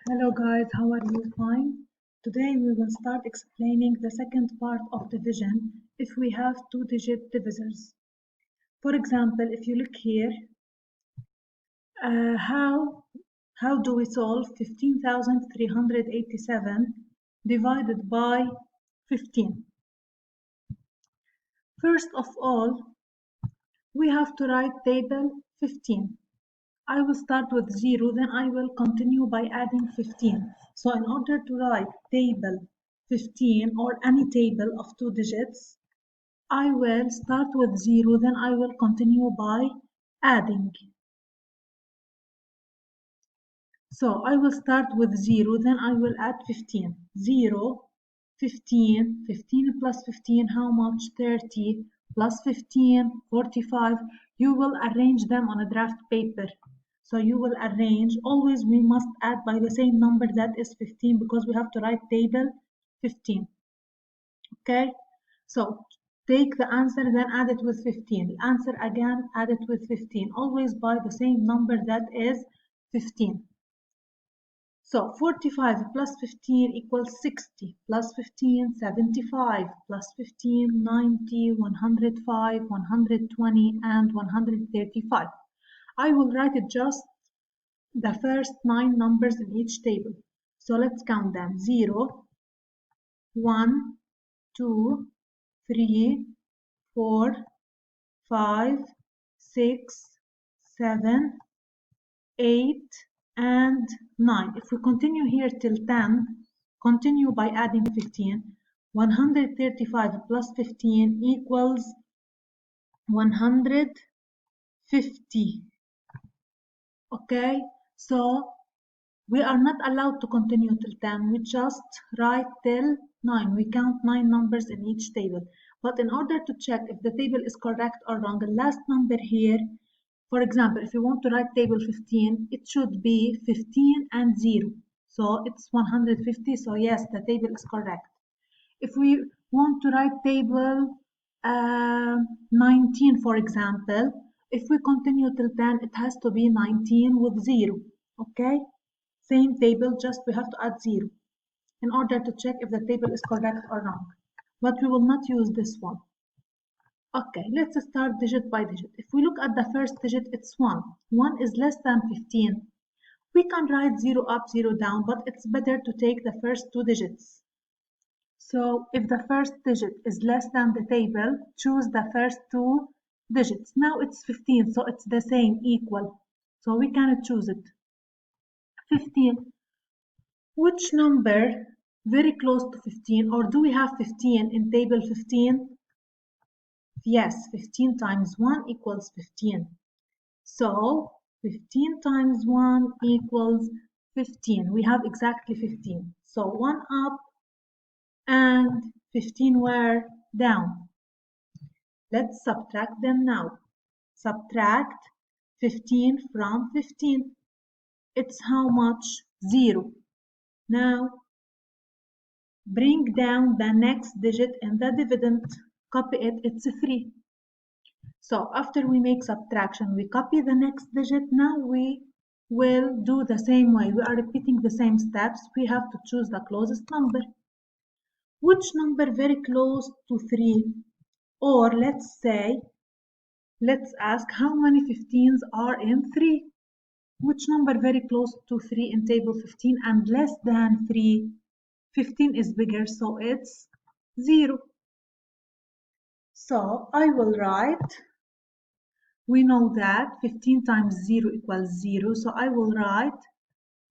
Hello guys, how are you? Fine? Today we will start explaining the second part of division if we have two-digit divisors. For example, if you look here, how do we solve 15,387 divided by 15? First of all, we have to write table 15. I will start with 0, then I will continue by adding 15. So in order to write table 15 or any table of two digits, I will start with 0, then I will continue by adding. So I will start with 0, then I will add 15. 0, 15, 15 plus 15, how much? 30, plus 15, 45. You will arrange them on a draft paper. So you will arrange, always we must add by the same number, that is 15, because we have to write table 15. Okay, so take the answer, then add it with 15. The answer again, add it with 15, always by the same number, that is 15. So 45 plus 15 equals 60, plus 15, 75, plus 15, 90, 105, 120, and 135. I will write it just the first 9 numbers in each table. So let's count them. 0, 1, 2, 3, 4, 5, 6, 7, 8, and 9. If we continue here till 10, continue by adding 15. 135 plus 15 equals 150. Okay, so we are not allowed to continue till 10. We just write till 9. We count 9 numbers in each table. But in order to check if the table is correct or wrong, the last number here, for example, if you want to write table 15, it should be 15 and 0. So it's 150. So yes, the table is correct. If we want to write table 19, for example, if we continue till 10, it has to be 19 with 0. Okay? Same table, just we have to add 0 in order to check if the table is correct or wrong. But we will not use this one. Okay, let's start digit by digit. If we look at the first digit, it's 1. 1 is less than 15. We can write 0 up, 0 down, but it's better to take the first 2 digits. So if the first digit is less than the table, choose the first 2 digits. Now it's 15, so it's the same, equal. So we can choose it. 15. Which number very close to 15, or do we have 15 in table 15? Yes, 15 times 1 equals 15. So 15 times 1 equals 15. We have exactly 15. So 1 up and 15 were down. Let's subtract them now. Subtract 15 from 15. It's how much? 0. Now bring down the next digit in the dividend. Copy it, it's 3. So after we make subtraction, we copy the next digit. Now we will do the same way. We are repeating the same steps. We have to choose the closest number. Which number very close to 3? Or let's ask how many 15s are in 3? Which number very close to 3 in table 15 and less than 3? 15 is bigger, so it's 0. So I will write, we know that 15 times 0 equals 0, so I will write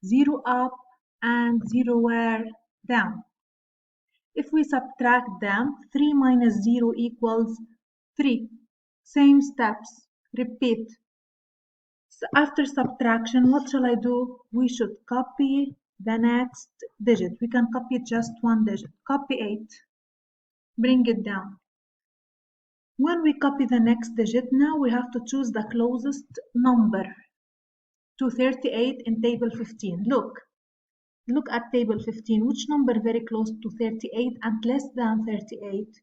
0 up and 0 where down. If we subtract them, 3 minus 0 equals 3. Same steps, repeat. So after subtraction, what shall I do? We should copy the next digit. We can copy just one digit. Copy 8. Bring it down. When we copy the next digit, now we have to choose the closest number to 38 in table 15. Look at table 15. Which number very close to 38 and less than 38?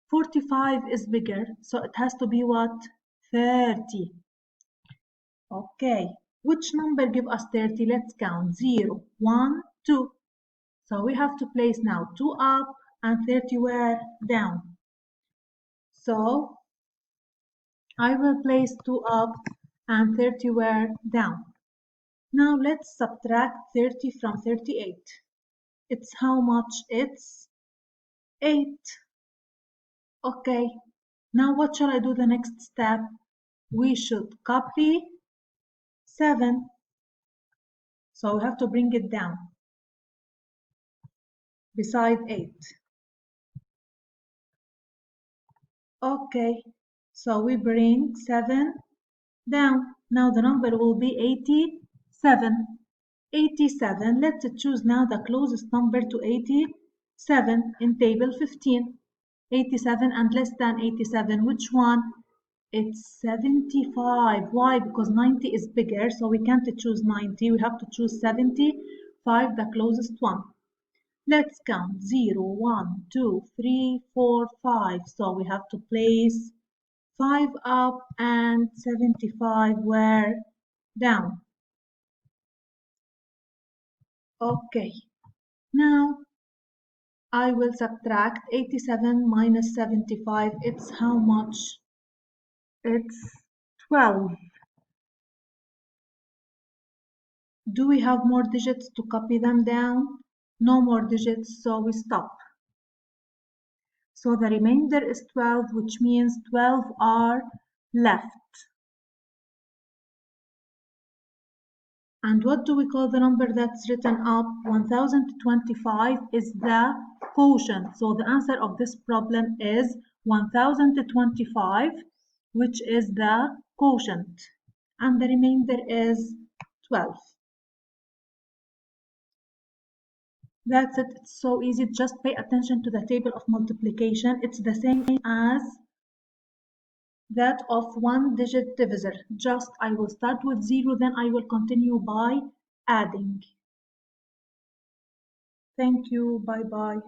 45 is bigger, so it has to be what? 30. Okay, Which number give us 30? Let's count. 0, 1, 2. So we have to place now 2 up and 30 where? Down. So I will place 2 up and 30 where? Down. Now let's subtract 30 from 38. It's how much? It's 8. Okay. Now what shall I do the next step? We should copy 7. So we have to bring it down beside 8. Okay. So we bring 7 down. Now the number will be 87. 87. Let's choose now the closest number to 87 in table 15. 87 and less than 87. Which one? It's 75. Why? Because 90 is bigger, so we can't choose 90. We have to choose 75, the closest one. Let's count 0, 1, 2, 3, 4, 5. So we have to place 5 up and 75 where? Down. Okay. Now I will subtract 87 minus 75. It's how much? It's 12. Do we have more digits to copy them down? No more digits, so we stop. So the remainder is 12, which means 12 are left. And what do we call the number that's written up? 1025 is the quotient. So the answer of this problem is 1025, which is the quotient. And the remainder is 12. That's it. It's so easy. Just pay attention to the table of multiplication. It's the same as that of one digit divisor. Just I will start with 0, then I will continue by adding. Thank you. Bye bye.